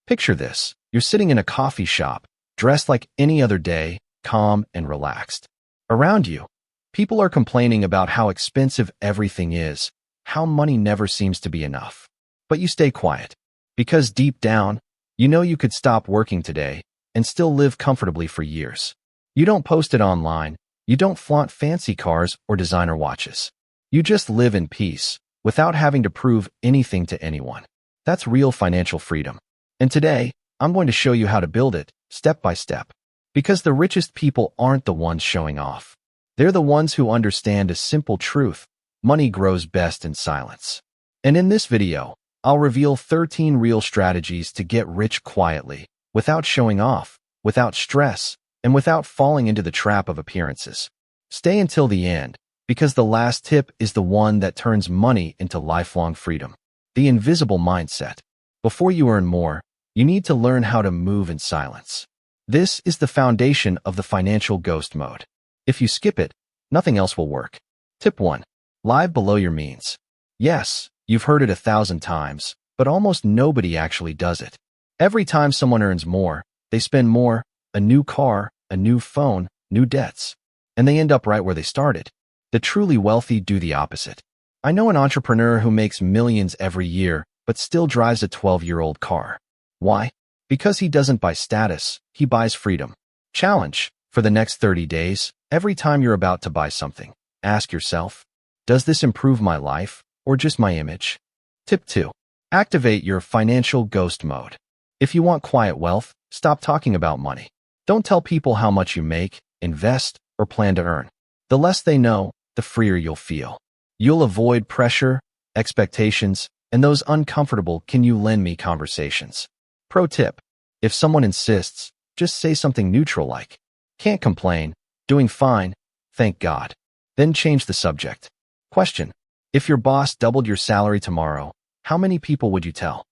Picture this. You're sitting in a coffee shop, dressed like any other day, calm and relaxed. Around you, people are complaining about how expensive everything is, how money never seems to be enough. But you stay quiet, because deep down, you know you could stop working today and still live comfortably for years. You don't post it online, you don't flaunt fancy cars or designer watches. You just live in peace, without having to prove anything to anyone. That's real financial freedom. And today, I'm going to show you how to build it, step by step. Because the richest people aren't the ones showing off. They're the ones who understand a simple truth: money grows best in silence. And in this video, I'll reveal 13 real strategies to get rich quietly, without showing off, without stress, and without falling into the trap of appearances. Stay until the end, because the last tip is the one that turns money into lifelong freedom. The invisible mindset. Before you earn more, you need to learn how to move in silence. This is the foundation of the financial ghost mode. If you skip it, nothing else will work. Tip 1. Live below your means. Yes, you've heard it 1,000 times, but almost nobody actually does it. Every time someone earns more, they spend more, a new car, a new phone, new debts, and they end up right where they started. The truly wealthy do the opposite. I know an entrepreneur who makes millions every year, but still drives a 12-year-old car. Why? Because he doesn't buy status, he buys freedom. Challenge. For the next 30 days, every time you're about to buy something, ask yourself, does this improve my life or just my image? Tip 2. Activate your financial ghost mode. If you want quiet wealth, stop talking about money. Don't tell people how much you make, invest, or plan to earn. The less they know, the freer you'll feel. You'll avoid pressure, expectations, and those uncomfortable "can you lend me" conversations. Pro tip. If someone insists, just say something neutral like, "Can't complain, doing fine, thank God." Then change the subject. Question. If your boss doubled your salary tomorrow, how many people would you tell?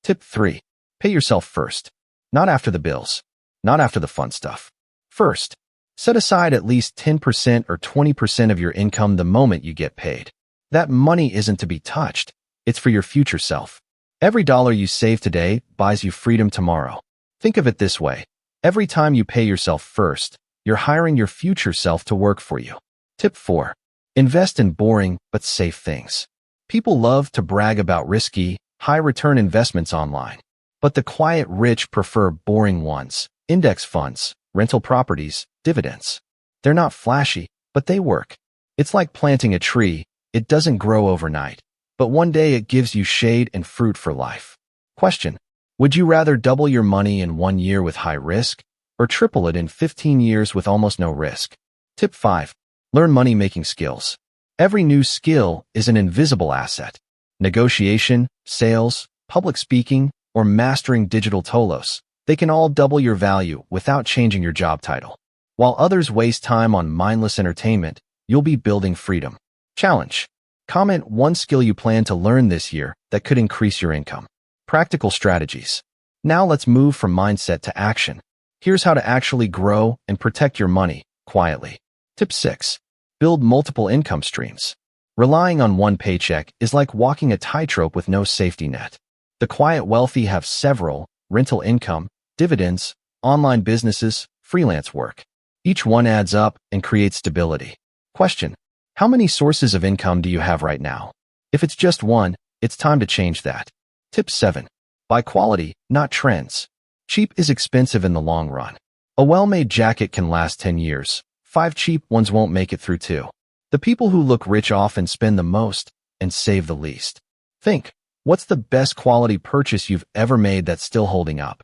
Tip 3. Pay yourself first. Not after the bills. Not after the fun stuff. First. Set aside at least 10% or 20% of your income the moment you get paid. That money isn't to be touched. It's for your future self. Every dollar you save today buys you freedom tomorrow. Think of it this way. Every time you pay yourself first, you're hiring your future self to work for you. Tip 4. Invest in boring but safe things. People love to brag about risky, high-return investments online. But the quiet rich prefer boring ones: index funds, rental properties, dividends. They're not flashy, but they work. It's like planting a tree. It doesn't grow overnight, but one day it gives you shade and fruit for life. Question. Would you rather double your money in 1 year with high risk, or triple it in 15 years with almost no risk? Tip 5. Learn money-making skills. Every new skill is an invisible asset. Negotiation, sales, public speaking, or mastering digital tolos. They can all double your value without changing your job title. While others waste time on mindless entertainment, you'll be building freedom. Challenge. Comment one skill you plan to learn this year that could increase your income. Practical strategies. Now let's move from mindset to action. Here's how to actually grow and protect your money quietly. Tip 6. Build multiple income streams. Relying on one paycheck is like walking a tightrope with no safety net. The quiet wealthy have several: rental income, dividends, online businesses, freelance work. Each one adds up and creates stability. Question. How many sources of income do you have right now? If it's just one, it's time to change that. Tip 7. Buy quality, not trends. Cheap is expensive in the long run. A well-made jacket can last 10 years. 5 cheap ones won't make it through 2. The people who look rich often spend the most and save the least. Think, what's the best quality purchase you've ever made that's still holding up?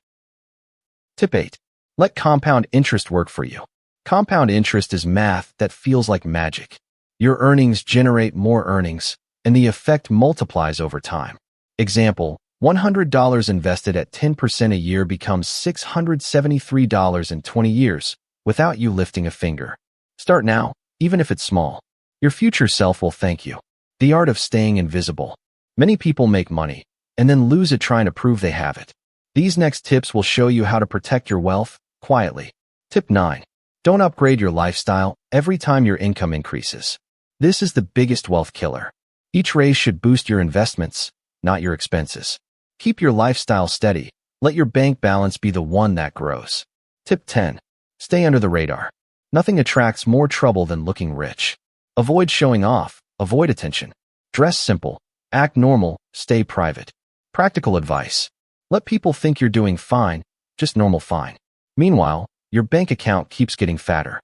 Tip 8. Let compound interest work for you. Compound interest is math that feels like magic. Your earnings generate more earnings, and the effect multiplies over time. Example, $100 invested at 10% a year becomes $673 in 20 years, without you lifting a finger. Start now, even if it's small. Your future self will thank you. The art of staying invisible. Many people make money, and then lose it trying to prove they have it. These next tips will show you how to protect your wealth quietly. Tip 9. Don't upgrade your lifestyle every time your income increases. This is the biggest wealth killer. Each raise should boost your investments, not your expenses. Keep your lifestyle steady, Let your bank balance be the one that grows. Tip 10. Stay under the radar. Nothing attracts more trouble than looking rich. Avoid showing off. Avoid attention. Dress simple. Act normal. Stay private. Practical advice. Let people think you're doing fine, just normal fine. Meanwhile, your bank account keeps getting fatter.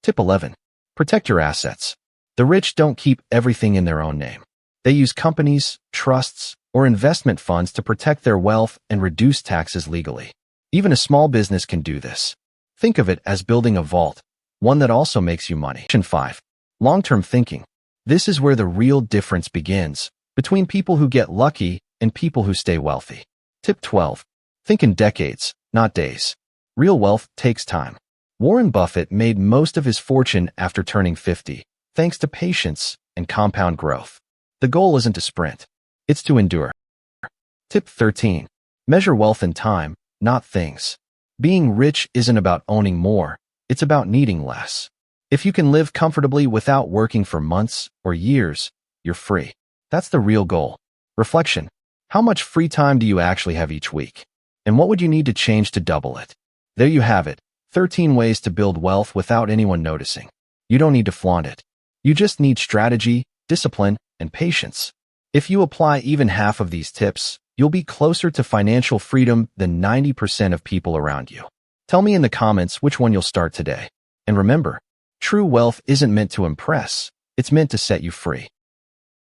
Tip 11. Protect your assets. The rich don't keep everything in their own name. They use companies, trusts, or investment funds to protect their wealth and reduce taxes legally. Even a small business can do this. Think of it as building a vault, one that also makes you money. 5. Long-term thinking. This is where the real difference begins between people who get lucky and people who stay wealthy. Tip 12. Think in decades, not days. Real wealth takes time. Warren Buffett made most of his fortune after turning 50, thanks to patience and compound growth. The goal isn't to sprint, it's to endure. Tip 13. Measure wealth in time, not things. Being rich isn't about owning more, it's about needing less. If you can live comfortably without working for months or years, you're free. That's the real goal. Reflection. How much free time do you actually have each week? And what would you need to change to double it? There you have it. 13 ways to build wealth without anyone noticing. You don't need to flaunt it. You just need strategy, discipline, and patience. If you apply even half of these tips, you'll be closer to financial freedom than 90% of people around you. Tell me in the comments which one you'll start today. And remember, true wealth isn't meant to impress, it's meant to set you free.